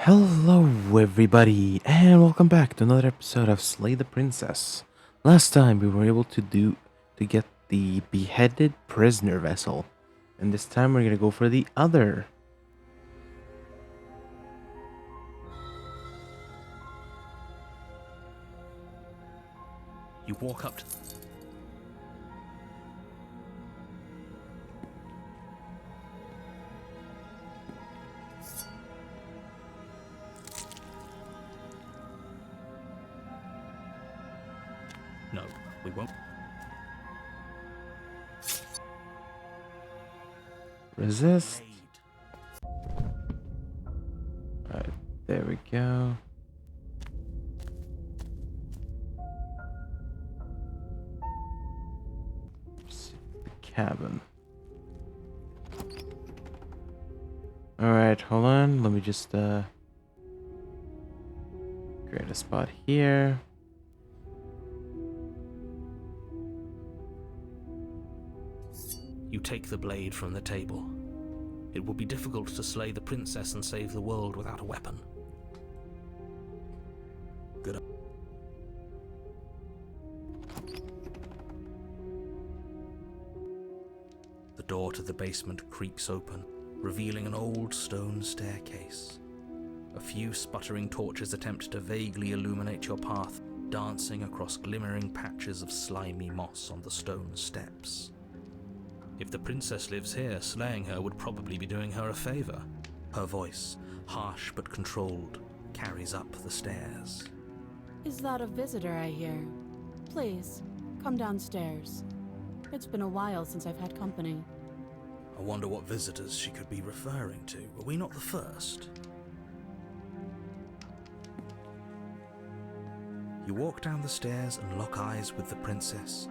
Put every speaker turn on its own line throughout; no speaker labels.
Hello, everybody, and welcome back to another episode of Slay the Princess. Last time we were able to get the beheaded prisoner vessel, and this time we're gonna go for the other.
You walk up to... No, we won't.
Resist. Alright, there we go. The cabin. Alright, hold on. Let me just create a spot here.
You take the blade from the table. It will be difficult to slay the princess and save the world without a weapon. Good. The door to the basement creaks open, revealing an old stone staircase. A few sputtering torches attempt to vaguely illuminate your path, dancing across glimmering patches of slimy moss on the stone steps. If the princess lives here, slaying her would probably be doing her a favor. Her voice, harsh but controlled, carries up the stairs.
Is that a visitor I hear? Please, come downstairs. It's been a while since I've had company.
I wonder what visitors she could be referring to. Were we not the first? You walk down the stairs and lock eyes with the princess.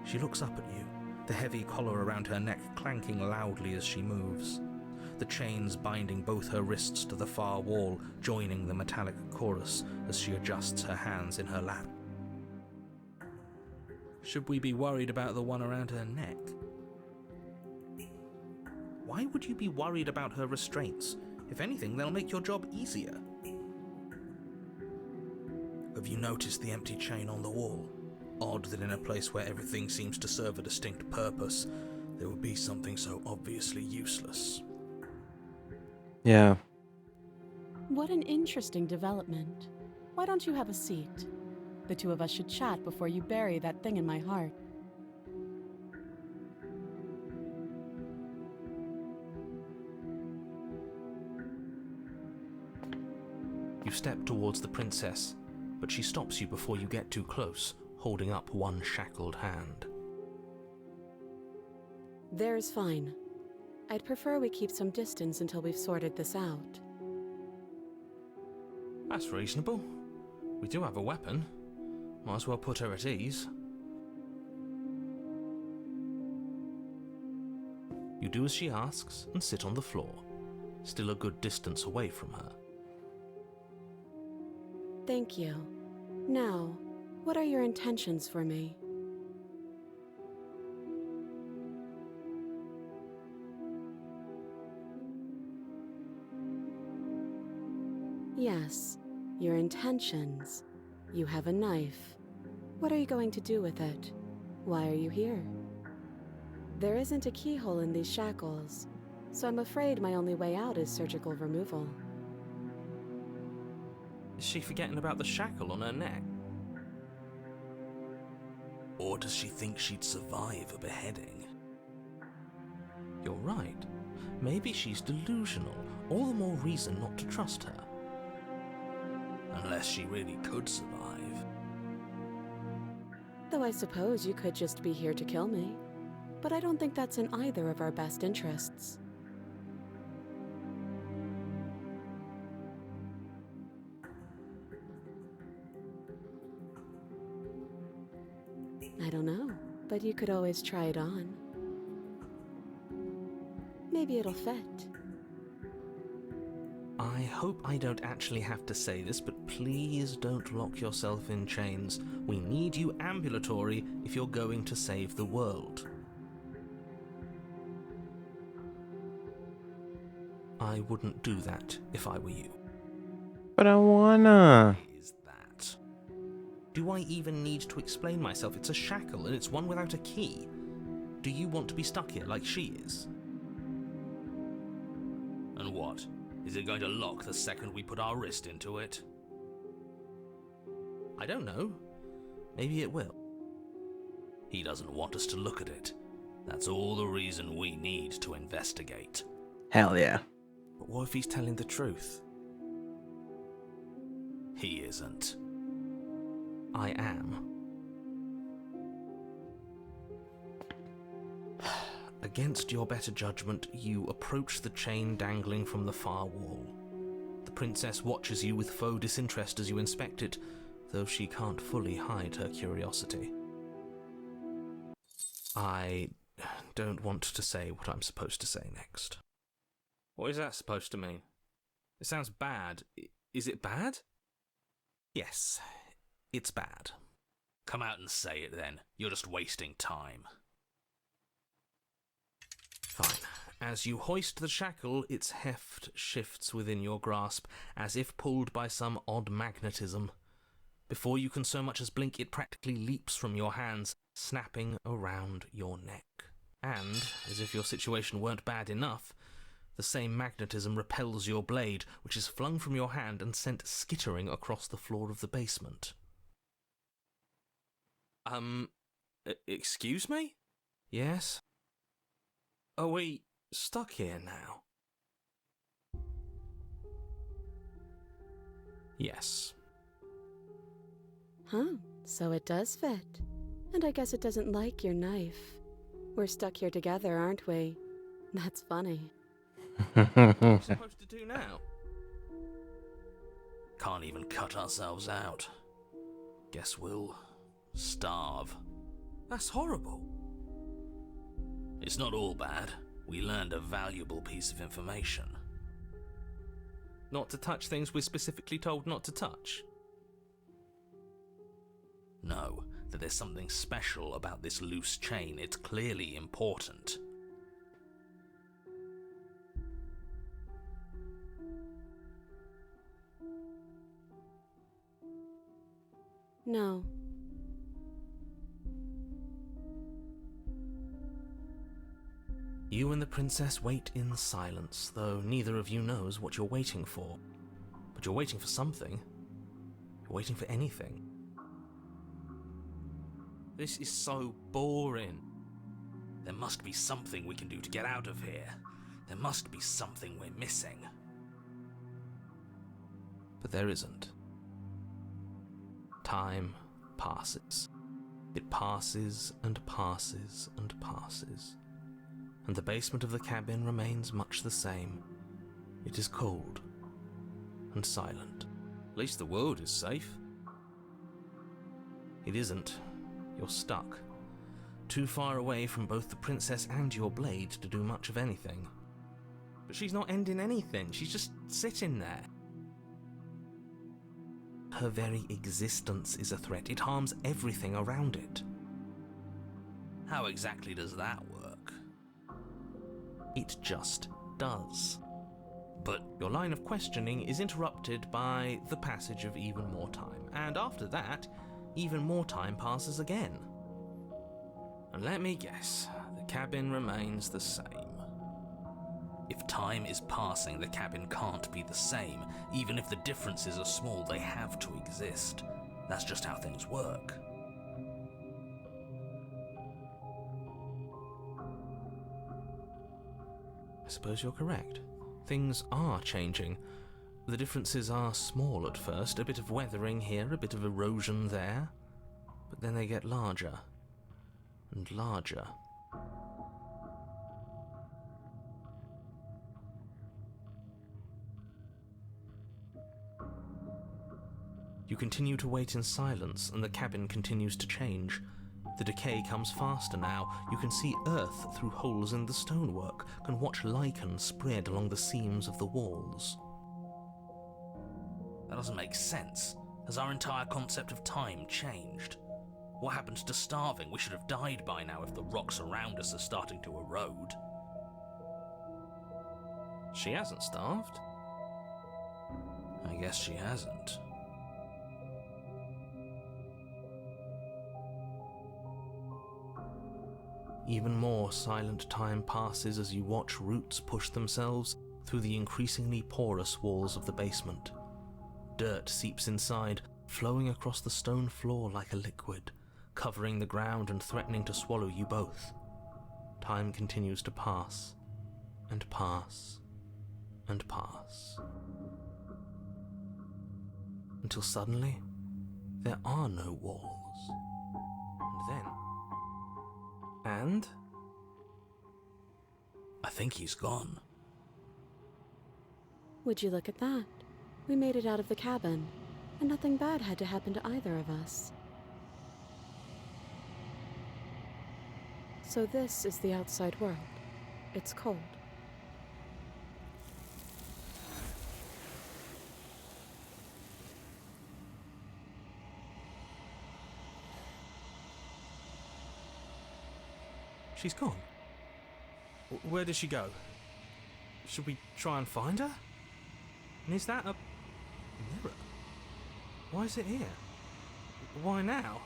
She looks up at you, the heavy collar around her neck clanking loudly as she moves. The chains binding both her wrists to the far wall, joining the metallic chorus as she adjusts her hands in her lap. Should we be worried about the one around her neck? Why would you be worried about her restraints? If anything, they'll make your job easier. Have you noticed the empty chain on the wall? Odd that in a place where everything seems to serve a distinct purpose, there would be something so obviously useless.
Yeah.
What an interesting development. Why don't you have a seat? The two of us should chat before you bury that thing in my heart.
You step towards the princess, but she stops you before you get too close, holding up one shackled hand.
There's fine. I'd prefer we keep some distance until we've sorted this out.
That's reasonable. We do have a weapon. Might as well put her at ease. You do as she asks and sit on the floor, still a good distance away from her.
Thank you. Now, what are your intentions for me? Yes, your intentions. You have a knife. What are you going to do with it? Why are you here? There isn't a keyhole in these shackles, so I'm afraid my only way out is surgical removal.
Is she forgetting about the shackle on her neck? Or does she think she'd survive a beheading? You're right. Maybe she's delusional. All the more reason not to trust her. Unless she really could survive.
Though I suppose you could just be here to kill me. But I don't think that's in either of our best interests. I don't know, but you could always try it on. Maybe it'll fit.
I hope I don't actually have to say this, but please don't lock yourself in chains. We need you ambulatory if you're going to save the world. I wouldn't do that if I were you.
But I wanna.
Is that? Do I even need to explain myself? It's a shackle, and it's one without a key. Do you want to be stuck here like she is? And what? Is it going to lock the second we put our wrist into it? I don't know. Maybe it will. He doesn't want us to look at it. That's all the reason we need to investigate.
Hell yeah.
But what if he's telling the truth? He isn't. I am. Against your better judgment, you approach the chain dangling from the far wall. The princess watches you with faux disinterest as you inspect it, though she can't fully hide her curiosity. I don't want to say what I'm supposed to say next. What is that supposed to mean? It sounds bad. Is it bad? Yes, it's bad. Come out and say it then. You're just wasting time. Fine. As you hoist the shackle, its heft shifts within your grasp, as if pulled by some odd magnetism. Before you can so much as blink, it practically leaps from your hands, snapping around your neck. And, as if your situation weren't bad enough, the same magnetism repels your blade, which is flung from your hand and sent skittering across the floor of the basement. Excuse me? Yes? Are we stuck here now? Yes.
Huh, so it does fit. And I guess it doesn't like your knife. We're stuck here together, aren't we? That's funny.
What are we supposed to do now? Can't even cut ourselves out. Guess we'll starve. That's horrible. It's not all bad. We learned a valuable piece of information. Not to touch things we're specifically told not to touch? No, that there's something special about this loose chain. It's clearly important.
No.
You and the princess wait in silence, though neither of you knows what you're waiting for. But you're waiting for something. You're waiting for anything. This is so boring. There must be something we can do to get out of here. There must be something we're missing. But there isn't. Time passes. It passes and passes and passes. And the basement of the cabin remains much the same. It is cold and silent. At least the world is safe. It isn't. You're stuck. Too far away from both the princess and your blade to do much of anything. But she's not ending anything. She's just sitting there. Her very existence is a threat. It harms everything around it. How exactly does that work? It just does. But your line of questioning is interrupted by the passage of even more time. And after that, even more time passes again. And let me guess, the cabin remains the same. If time is passing, the cabin can't be the same. Even if the differences are small, they have to exist. That's just how things work. I suppose you're correct. Things are changing. The differences are small at first, a bit of weathering here, a bit of erosion there. But then they get larger and larger. You continue to wait in silence, and the cabin continues to change. The decay comes faster now. You can see earth through holes in the stonework, can watch lichen spread along the seams of the walls. That doesn't make sense. Has our entire concept of time changed? What happened to starving? We should have died by now if the rocks around us are starting to erode. She hasn't starved. I guess she hasn't. Even more silent time passes as you watch roots push themselves through the increasingly porous walls of the basement. Dirt seeps inside, flowing across the stone floor like a liquid, covering the ground and threatening to swallow you both. Time continues to pass, and pass, and pass. Until suddenly, there are no walls. And then... And? I think he's gone.
Would you look at that? We made it out of the cabin, and nothing bad had to happen to either of us. So this is the outside world. It's cold.
She's gone. Where did she go? Should we try and find her? And is that a mirror? Why is it here? Why now?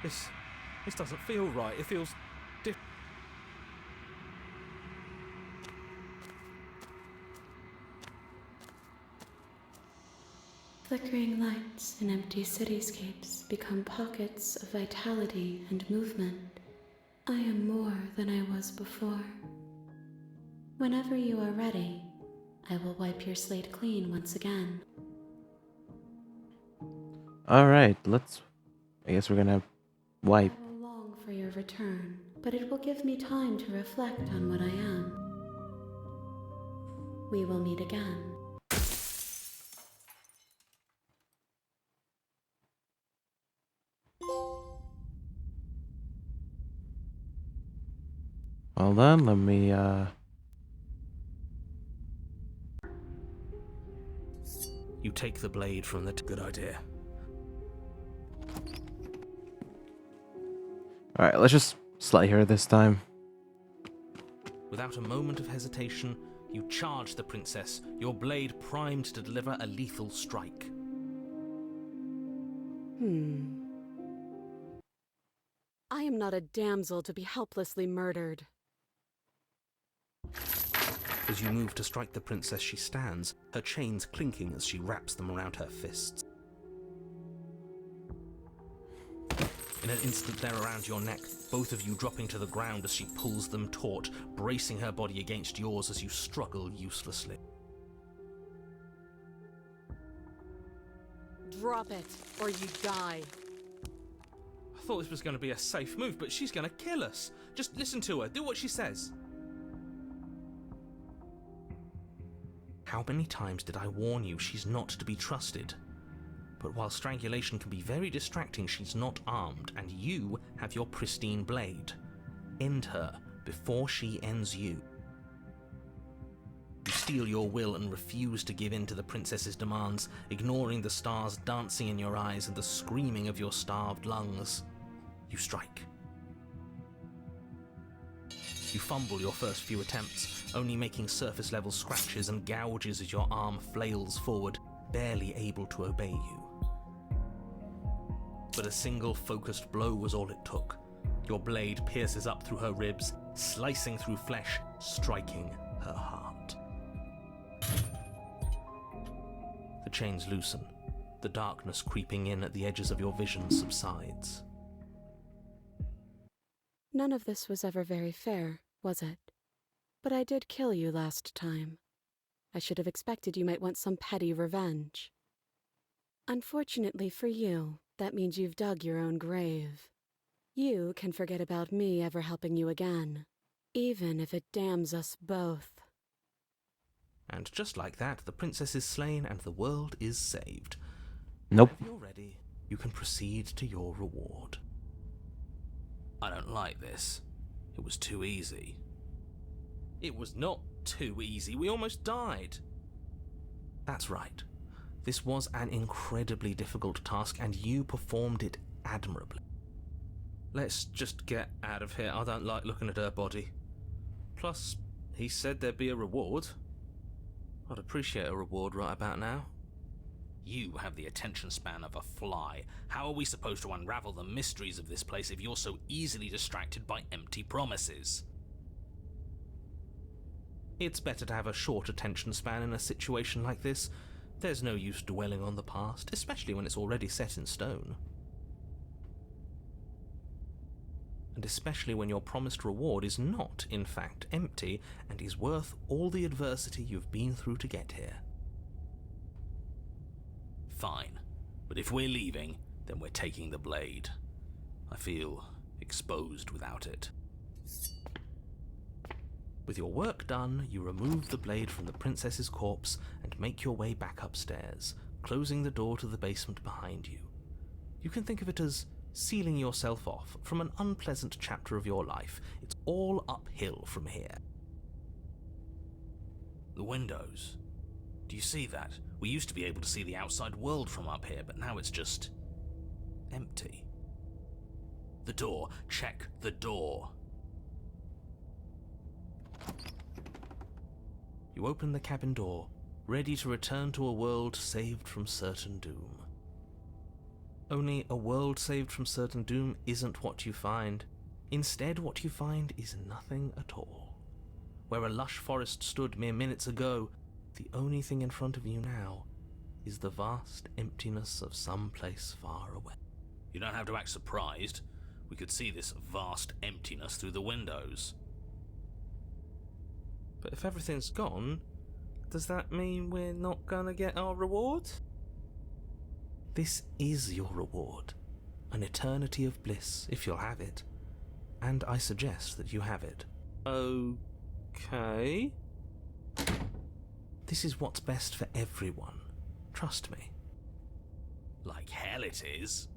This doesn't feel right. It feels
Flickering lights in empty cityscapes become pockets of vitality and movement. I am more than I was before. Whenever you are ready, I will wipe your slate clean once again.
Alright, I guess we're gonna wipe.
I will long for your return, but it will give me time to reflect on what I am. We will meet again.
Hold on, let me,
You take the blade from the... Good idea.
Alright, let's just slay her this time.
Without a moment of hesitation, you charge the princess, your blade primed to deliver a lethal strike.
I am not a damsel to be helplessly murdered.
As you move to strike the princess, she stands, her chains clinking as she wraps them around her fists. In an instant, they're around your neck, both of you dropping to the ground as she pulls them taut, bracing her body against yours as you struggle uselessly.
Drop it, or you die.
I thought this was going to be a safe move, but she's going to kill us. Just listen to her, do what she says. How many times did I warn you she's not to be trusted? But while strangulation can be very distracting, she's not armed, and you have your pristine blade. End her before she ends you. You steel your will and refuse to give in to the princess's demands, ignoring the stars dancing in your eyes and the screaming of your starved lungs. You strike. You fumble your first few attempts, only making surface-level scratches and gouges as your arm flails forward, barely able to obey you. But a single focused blow was all it took. Your blade pierces up through her ribs, slicing through flesh, striking her heart. The chains loosen. The darkness creeping in at the edges of your vision subsides.
None of this was ever very fair, was it? But I did kill you last time. I should have expected you might want some petty revenge. Unfortunately for you, that means you've dug your own grave. You can forget about me ever helping you again, even if it damns us both.
And just like that, the princess is slain and the world is saved.
Nope.
If you're ready, you can proceed to your reward. I don't like this. It was too easy. It was not too easy. We almost died. That's right. This was an incredibly difficult task, and you performed it admirably. Let's just get out of here. I don't like looking at her body. Plus, he said there'd be a reward. I'd appreciate a reward right about now. You have the attention span of a fly. How are we supposed to unravel the mysteries of this place if you're so easily distracted by empty promises? It's better to have a short attention span in a situation like this. There's no use dwelling on the past, especially when it's already set in stone. And especially when your promised reward is not, in fact, empty and is worth all the adversity you've been through to get here. Fine, but if we're leaving, then we're taking the blade. I feel exposed without it. With your work done, you remove the blade from the princess's corpse and make your way back upstairs, closing the door to the basement behind you. You can think of it as sealing yourself off from an unpleasant chapter of your life. It's all uphill from here. The windows. Do you see that? We used to be able to see the outside world from up here, but now it's just empty. The door. Check the door. You open the cabin door, ready to return to a world saved from certain doom. Only a world saved from certain doom isn't what you find. Instead, what you find is nothing at all. Where a lush forest stood mere minutes ago, the only thing in front of you now is the vast emptiness of some place far away. You don't have to act surprised. We could see this vast emptiness through the windows. But if everything's gone, does that mean we're not gonna get our reward? This is your reward. An eternity of bliss, if you'll have it. And I suggest that you have it. Okay. This is what's best for everyone. Trust me. Like hell it is.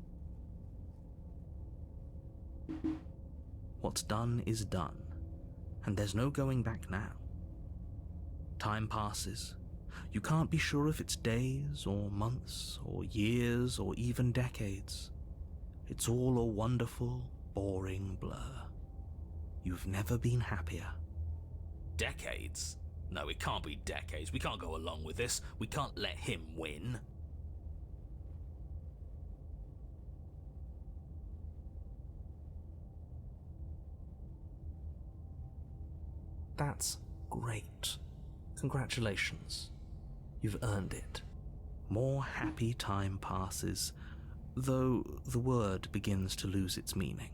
What's done is done, and there's no going back now. Time passes. You can't be sure if it's days or months or years or even decades. It's all a wonderful, boring blur. You've never been happier. Decades? No, it can't be decades. We can't go along with this. We can't let him win. That's great. Congratulations. You've earned it. More happy time passes, though the word begins to lose its meaning.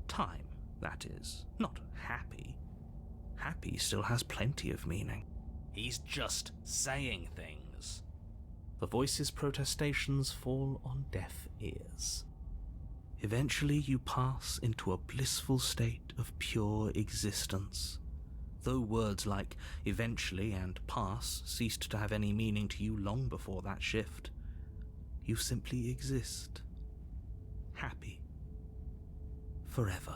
Time, that is, not happy. Happy still has plenty of meaning. He's just saying things. The voice's protestations fall on deaf ears. Eventually you pass into a blissful state of pure existence. Though words like eventually and pass ceased to have any meaning to you long before that shift, you simply exist. Happy. Forever.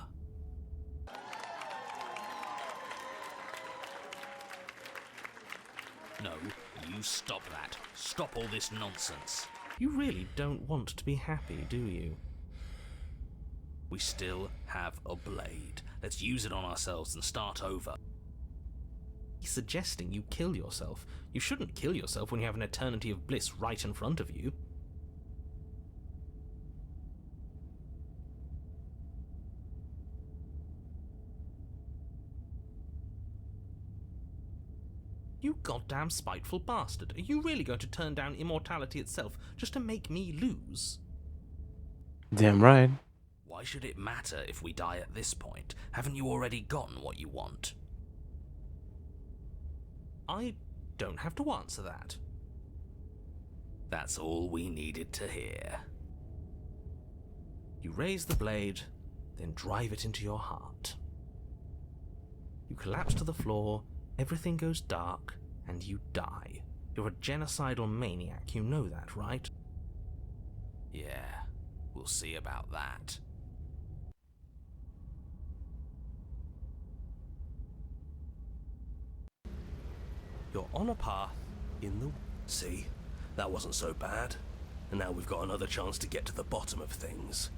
No, you stop that. Stop all this nonsense. You really don't want to be happy, do you? We still have a blade. Let's use it on ourselves and start over. He's suggesting you kill yourself. You shouldn't kill yourself when you have an eternity of bliss right in front of you. You goddamn spiteful bastard. Are you really going to turn down immortality itself just to make me lose?
Damn right.
Why should it matter if we die at this point? Haven't you already gotten what you want? I don't have to answer that. That's all we needed to hear. You raise the blade, then drive it into your heart. You collapse to the floor, everything goes dark, and you die. You're a genocidal maniac, you know that, right? Yeah, we'll see about that. You're on a path in the... See? That wasn't so bad. And now we've got another chance to get to the bottom of things.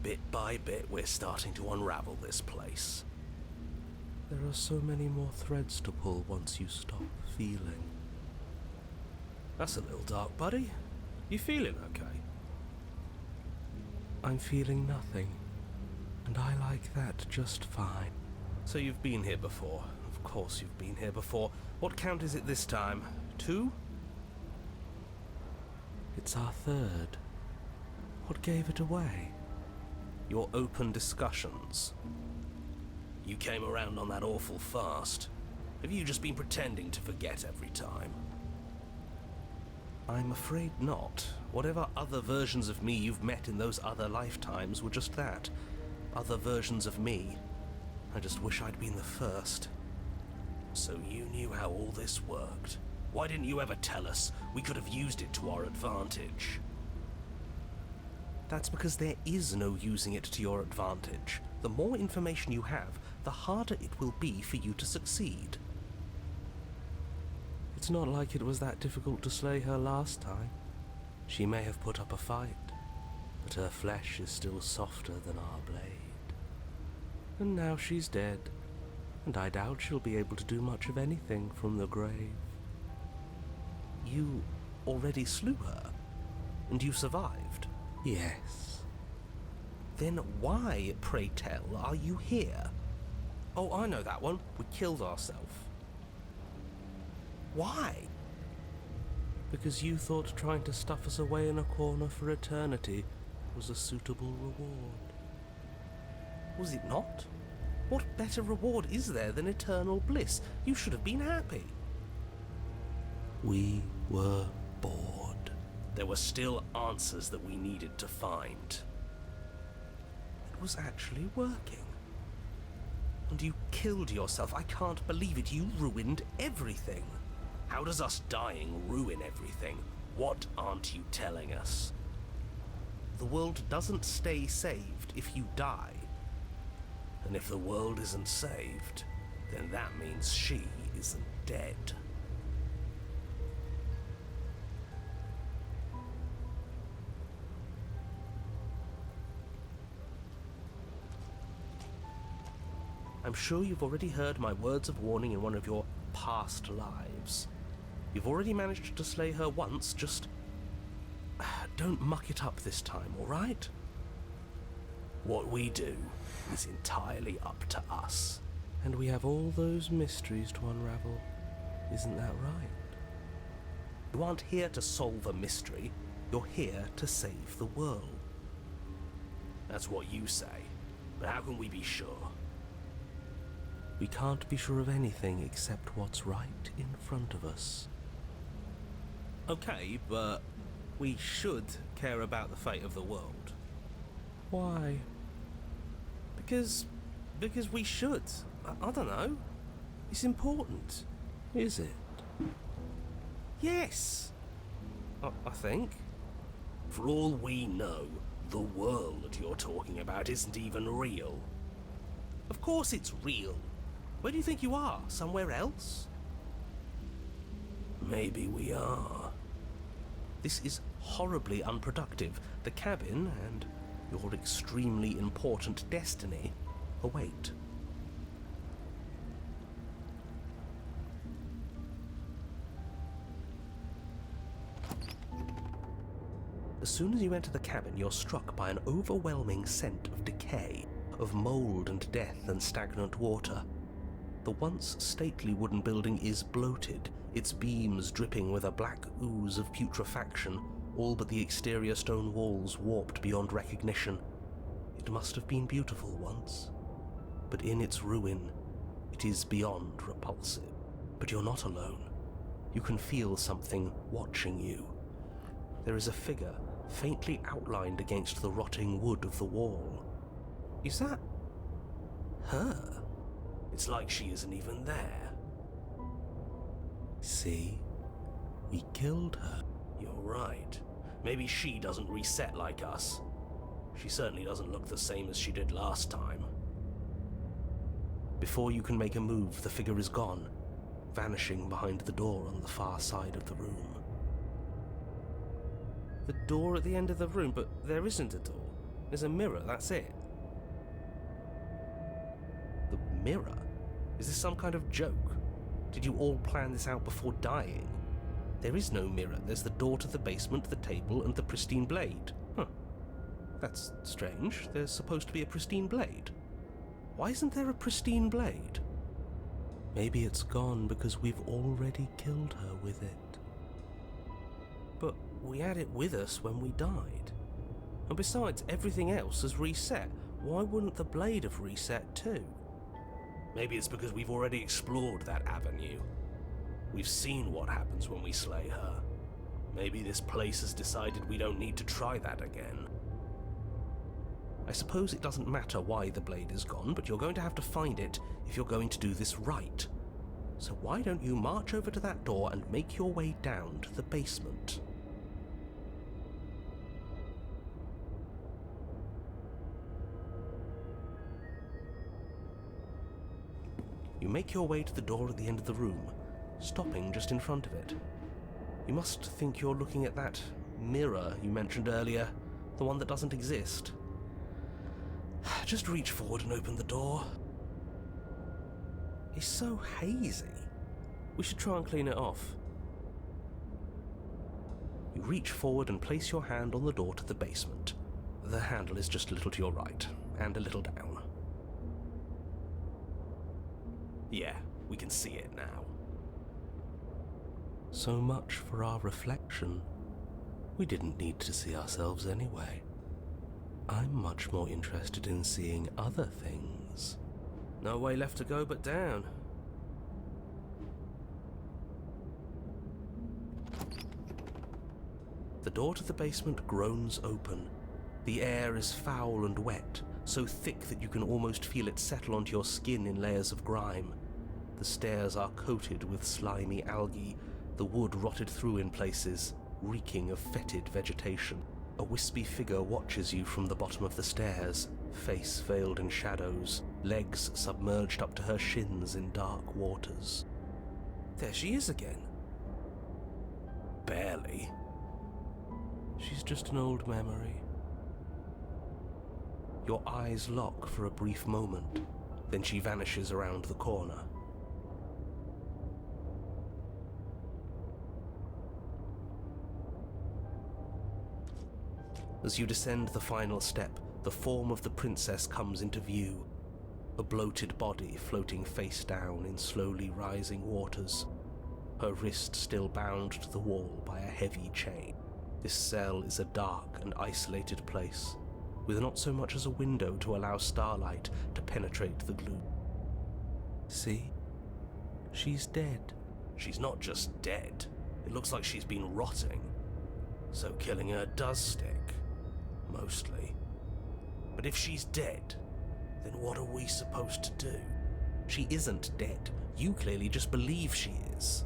Bit by bit, we're starting to unravel this place.
There are so many more threads to pull once you stop feeling.
That's a little dark, buddy. You feeling okay?
I'm feeling nothing, and I like that just fine.
So you've been here before. Of course you've been here before. What count is it this time? 2?
It's our third. What gave it away?
Your open discussions. You came around on that awful fast. Have you just been pretending to forget every time? I'm afraid not. Whatever other versions of me you've met in those other lifetimes were just that. Other versions of me. I just wish I'd been the first. So you knew how all this worked. Why didn't you ever tell us? We could have used it to our advantage. That's because there is no using it to your advantage. The more information you have, the harder it will be for you to succeed.
It's not like it was that difficult to slay her last time.
She may have put up a fight, but her flesh is still softer than our blade.
And now she's dead, and I doubt she'll be able to do much of anything from the grave.
You already slew her, and you survived?
Yes.
Then why, pray tell, are you here? Oh, I know that one. We killed ourselves. Why?
Because you thought trying to stuff us away in a corner for eternity was a suitable reward.
Was it not? What better reward is there than eternal bliss? You should have been happy.
We were bored.
There were still answers that we needed to find. It was actually working. And you killed yourself. I can't believe it. You ruined everything. How does us dying ruin everything? What aren't you telling us? The world doesn't stay saved if you die. And if the world isn't saved, then that means she isn't dead. I'm sure you've already heard my words of warning in one of your past lives. You've already managed to slay her once, just don't muck it up this time, all right? What we do is entirely up to us.
And we have all those mysteries to unravel. Isn't that right?
You aren't here to solve a mystery. You're here to save the world. That's what you say. But how can we be sure?
We can't be sure of anything except what's right in front of us.
Okay, but we should care about the fate of the world.
Why?
Because we should. I don't know. It's important.
Is it?
Yes. I think. For all we know, the world you're talking about isn't even real. Of course it's real. Where do you think you are? Somewhere else? Maybe we are. This is horribly unproductive. The cabin and your extremely important destiny await. As soon as you enter the cabin, you're struck by an overwhelming scent of decay, of mold and death and stagnant water. The once stately wooden building is bloated, its beams dripping with a black ooze of putrefaction, all but the exterior stone walls warped beyond recognition. It must have been beautiful once, but in its ruin, it is beyond repulsive. But you're not alone. You can feel something watching you. There is a figure faintly outlined against the rotting wood of the wall. Is that her? It's like she isn't even there.
See? We killed her.
You're right. Maybe she doesn't reset like us. She certainly doesn't look the same as she did last time. Before you can make a move, the figure is gone, vanishing behind the door on the far side of the room. The door at the end of the room, but there isn't a door. There's a mirror, that's it. The mirror? Is this some kind of joke? Did you all plan this out before dying? There is no mirror. There's the door to the basement, the table, and the pristine blade. Huh. That's strange. There's supposed to be a pristine blade. Why isn't there a pristine blade?
Maybe it's gone because we've already killed her with it.
But we had it with us when we died. And besides, everything else has reset. Why wouldn't the blade have reset too? Maybe it's because we've already explored that avenue. We've seen what happens when we slay her. Maybe this place has decided we don't need to try that again. I suppose it doesn't matter why the blade is gone, but you're going to have to find it if you're going to do this right. So why don't you march over to that door and make your way down to the basement? You make your way to the door at the end of the room, stopping just in front of it. You must think you're looking at that mirror you mentioned earlier, the one that doesn't exist. Just reach forward and open the door. It's so hazy.
We should try and clean it off.
You reach forward and place your hand on the door to the basement. The handle is just a little to your right, and a little down. Yeah, we can see it now.
So much for our reflection. We didn't need to see ourselves anyway. I'm much more interested in seeing other things.
No way left to go but down. The door to the basement groans open. The air is foul and wet, so thick that you can almost feel it settle onto your skin in layers of grime. The stairs are coated with slimy algae, the wood rotted through in places, reeking of fetid vegetation. A wispy figure watches you from the bottom of the stairs, face veiled in shadows, legs submerged up to her shins in dark waters. There she is again. Barely.
She's just an old memory.
Your eyes lock for a brief moment, then she vanishes around the corner. As you descend the final step, the form of the princess comes into view. A bloated body floating face down in slowly rising waters. Her wrist still bound to the wall by a heavy chain. This cell is a dark and isolated place, with not so much as a window to allow starlight to penetrate the gloom.
See? She's dead.
She's not just dead. It looks like she's been rotting. So killing her does stick. Mostly. But if she's dead, then what are we supposed to do? She isn't dead. You clearly just believe she is.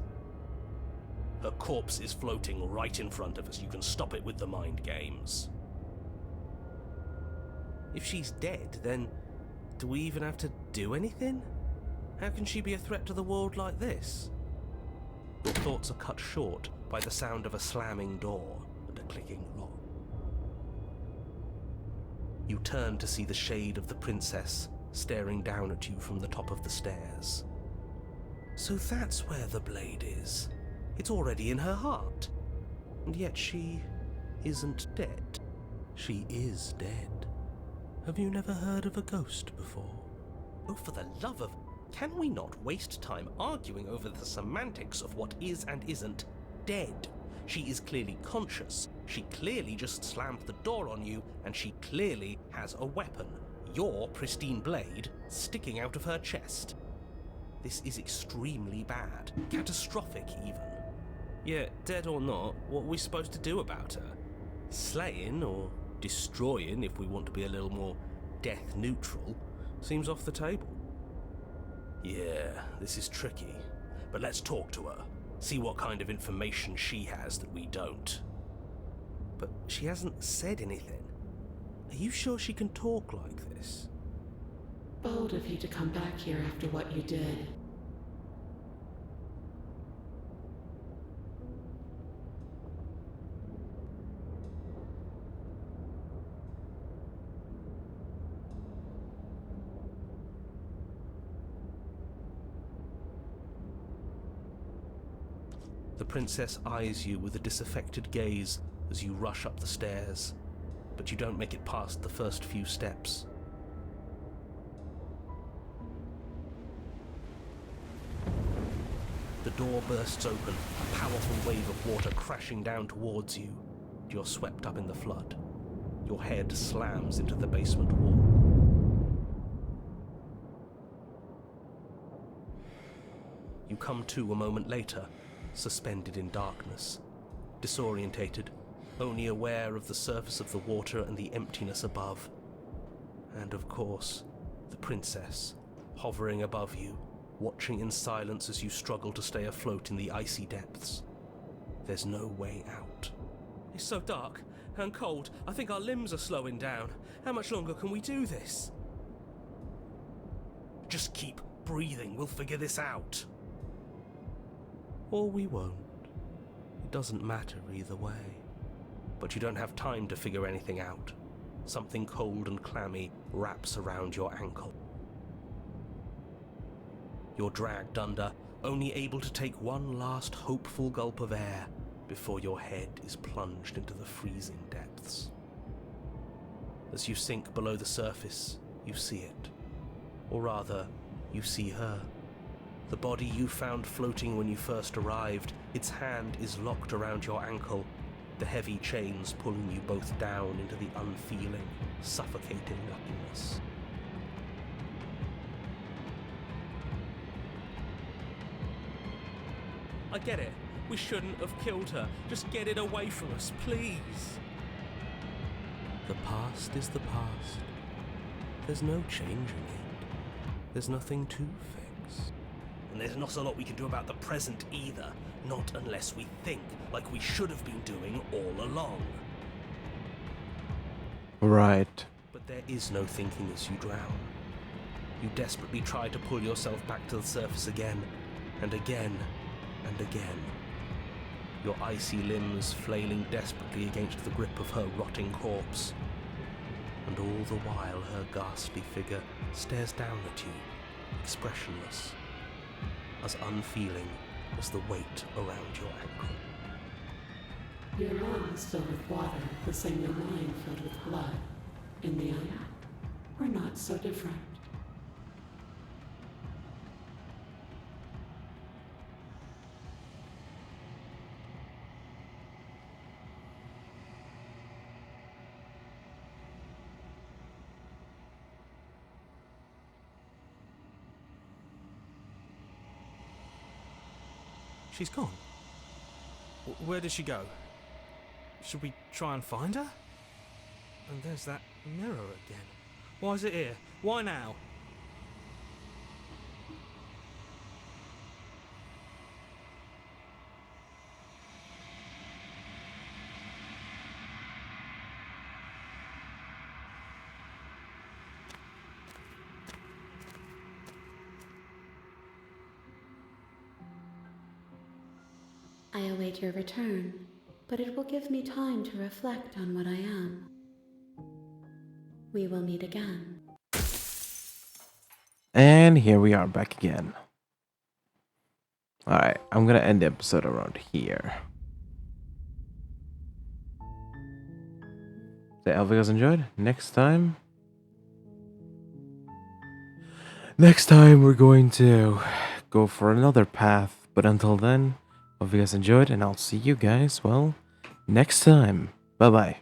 Her corpse is floating right in front of us. You can stop it with the mind games. If she's dead, then do we even have to do anything? How can she be a threat to the world like this? Your thoughts are cut short by the sound of a slamming door and a clicking lock. You turn to see the shade of the princess staring down at you from the top of the stairs. So that's where the blade is. It's already in her heart. And yet she isn't dead.
She is dead. Have you never heard of a ghost before?
Oh, for the love of... Can we not waste time arguing over the semantics of what is and isn't dead? She is clearly conscious. She clearly just slammed the door on you, and she clearly has a weapon. Your pristine blade sticking out of her chest. This is extremely bad. Catastrophic, even.
Yeah, dead or not, what are we supposed to do about her?
Slaying, or destroying, if we want to be a little more death neutral, seems off the table. Yeah, this is tricky. But let's talk to her. See what kind of information she has that we don't.
But she hasn't said anything. Are you sure she can talk like this?
Bold of you to come back here after what you did.
The princess eyes you with a disaffected gaze as you rush up the stairs, but you don't make it past the first few steps. The door bursts open, a powerful wave of water crashing down towards you. You're swept up in the flood. Your head slams into the basement wall. You come to a moment later, suspended in darkness, disorientated, only aware of the surface of the water and the emptiness above. And of course, the princess, hovering above you, watching in silence as you struggle to stay afloat in the icy depths. There's no way out. It's so dark and cold, I think our limbs are slowing down. How much longer can we do this? Just keep breathing, we'll figure this out. Or we won't. It doesn't matter either way. But you don't have time to figure anything out. Something cold and clammy wraps around your ankle. You're dragged under, only able to take one last hopeful gulp of air before your head is plunged into the freezing depths. As you sink below the surface, you see it. Or rather, you see her. The body you found floating when you first arrived, its hand is locked around your ankle, the heavy chains pulling you both down into the unfeeling, suffocating nothingness. I get it. We shouldn't have killed her. Just get it away from us, please.
The past is the past. There's no changing it. There's nothing to fix.
And there's not a lot we can do about the present either. Not unless we think like we should have been doing all along.
Right.
But there is no thinking as you drown. You desperately try to pull yourself back to the surface again, and again, and again. Your icy limbs flailing desperately against the grip of her rotting corpse. And all the while her ghastly figure stares down at you, expressionless, as unfeeling as the weight around your ankle.
Your lungs filled with water, the same as mine filled with blood. In the end, we're not so different.
She's gone. Where did she go? Should we try and find her? And there's that mirror again. Why is it here? Why now?
I await your return, but it will give me time to reflect on what I am. We will meet again.
And here we are back again. Alright, I'm gonna end the episode around here. So I hope you guys enjoyed. Next time we're going to go for another path. But until then, hope you guys enjoyed, and I'll see you guys, well, next time. Bye-bye.